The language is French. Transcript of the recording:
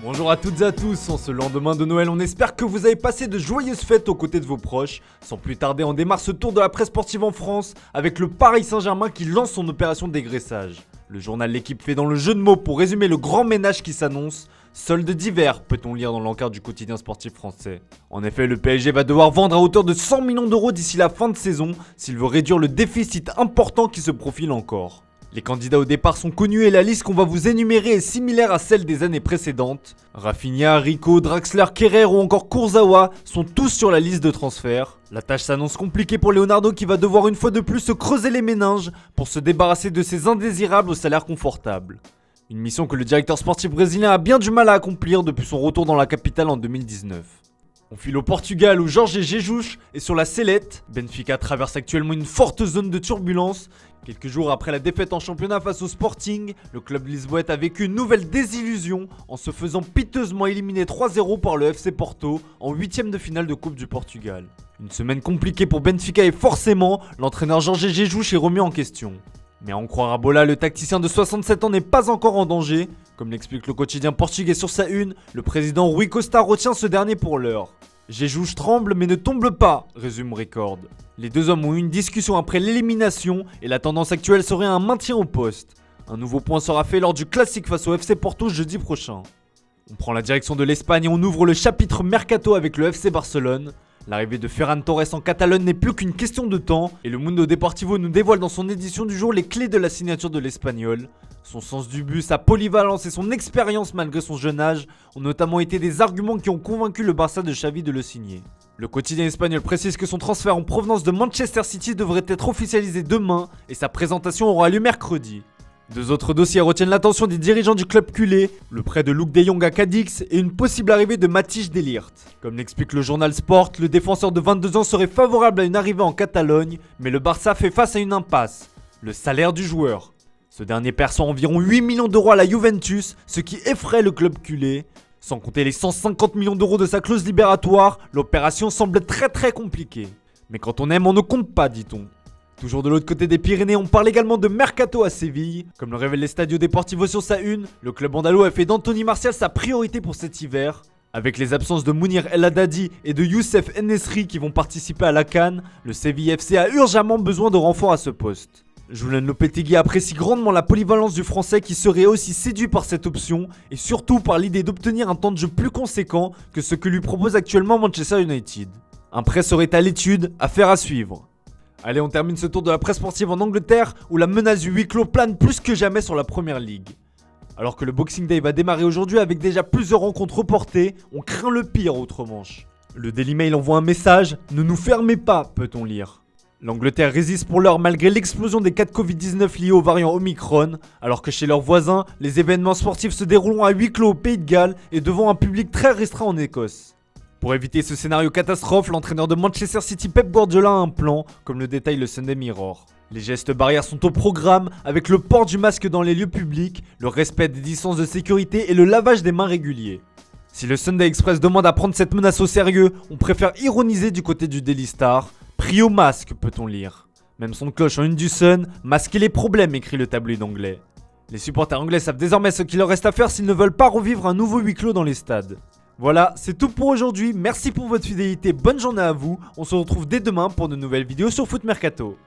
Bonjour à toutes et à tous, en ce lendemain de Noël, on espère que vous avez passé de joyeuses fêtes aux côtés de vos proches. Sans plus tarder, on démarre ce tour de la presse sportive en France avec le Paris Saint-Germain qui lance son opération dégraissage. Le journal L'Équipe fait dans le jeu de mots pour résumer le grand ménage qui s'annonce. Solde d'hiver, peut-on lire dans l'encart du quotidien sportif français. En effet, le PSG va devoir vendre à hauteur de 100 millions d'euros d'ici la fin de saison s'il veut réduire le déficit important qui se profile encore. Les candidats au départ sont connus et la liste qu'on va vous énumérer est similaire à celle des années précédentes. Rafinha, Rico, Draxler, Kerrer ou encore Kurzawa sont tous sur la liste de transfert. La tâche s'annonce compliquée pour Leonardo qui va devoir une fois de plus se creuser les méninges pour se débarrasser de ses indésirables au salaire confortable. Une mission que le directeur sportif brésilien a bien du mal à accomplir depuis son retour dans la capitale en 2019. On file au Portugal où Jorge Jesus est sur la sellette. Benfica traverse actuellement une forte zone de turbulence. Quelques jours après la défaite en championnat face au Sporting, le club lisboète a vécu une nouvelle désillusion en se faisant piteusement éliminer 3-0 par le FC Porto en 8ème de finale de Coupe du Portugal. Une semaine compliquée pour Benfica et forcément, l'entraîneur Jorge Jesus est remis en question. Mais à en croire à Bola, le tacticien de 67 ans n'est pas encore en danger. Comme l'explique le quotidien portugais sur sa une, le président Rui Costa retient ce dernier pour l'heure. Jesus tremble mais ne tombe pas, résume Record. Les deux hommes ont eu une discussion après l'élimination et la tendance actuelle serait un maintien au poste. Un nouveau point sera fait lors du classique face au FC Porto jeudi prochain. On prend la direction de l'Espagne et on ouvre le chapitre Mercato avec le FC Barcelone. L'arrivée de Ferran Torres en Catalogne n'est plus qu'une question de temps et le Mundo Deportivo nous dévoile dans son édition du jour les clés de la signature de l'Espagnol. Son sens du but, sa polyvalence et son expérience malgré son jeune âge ont notamment été des arguments qui ont convaincu le Barça de Xavi de le signer. Le quotidien espagnol précise que son transfert en provenance de Manchester City devrait être officialisé demain et sa présentation aura lieu mercredi. Deux autres dossiers retiennent l'attention des dirigeants du club culé, le prêt de Luuk de Jong à Cadix et une possible arrivée de Matthijs de Ligt. Comme l'explique le journal Sport, le défenseur de 22 ans serait favorable à une arrivée en Catalogne, mais le Barça fait face à une impasse, le salaire du joueur. Ce dernier perçoit environ 8 millions d'euros à la Juventus, ce qui effraie le club culé. Sans compter les 150 millions d'euros de sa clause libératoire, l'opération semble très compliquée. Mais quand on aime, on ne compte pas, dit-on. Toujours de l'autre côté des Pyrénées, on parle également de Mercato à Séville. Comme le révèle l'Estadio Deportivo sur sa une, le club andalou a fait d'Anthony Martial sa priorité pour cet hiver. Avec les absences de Mounir El Haddadi et de Youssef En-Nesyri qui vont participer à la CAN, le Séville FC a urgemment besoin de renforts à ce poste. Julen Lopetegui apprécie grandement la polyvalence du français qui serait aussi séduit par cette option et surtout par l'idée d'obtenir un temps de jeu plus conséquent que ce que lui propose actuellement Manchester United. Un prêt serait à l'étude, affaire à suivre. Allez, on termine ce tour de la presse sportive en Angleterre où la menace du huis clos plane plus que jamais sur la Premier League. Alors que le Boxing Day va démarrer aujourd'hui avec déjà plusieurs rencontres reportées, on craint le pire outre-Manche. Le Daily Mail envoie un message « Ne nous fermez pas », peut-on lire. L'Angleterre résiste pour l'heure malgré l'explosion des cas de Covid-19 liés au variant Omicron, alors que chez leurs voisins, les événements sportifs se dérouleront à huis clos au Pays de Galles et devant un public très restreint en Écosse. Pour éviter ce scénario catastrophe, l'entraîneur de Manchester City Pep Guardiola a un plan, comme le détaille le Sunday Mirror. Les gestes barrières sont au programme, avec le port du masque dans les lieux publics, le respect des distances de sécurité et le lavage des mains régulier. Si le Sunday Express demande à prendre cette menace au sérieux, on préfère ironiser du côté du Daily Star. Prix au masque, peut-on lire. Même son de cloche en une du Sun, masquer les problèmes, écrit le tabloïd anglais. Les supporters anglais savent désormais ce qu'il leur reste à faire s'ils ne veulent pas revivre un nouveau huis clos dans les stades. Voilà, c'est tout pour aujourd'hui, merci pour votre fidélité, bonne journée à vous, on se retrouve dès demain pour de nouvelles vidéos sur Foot Mercato.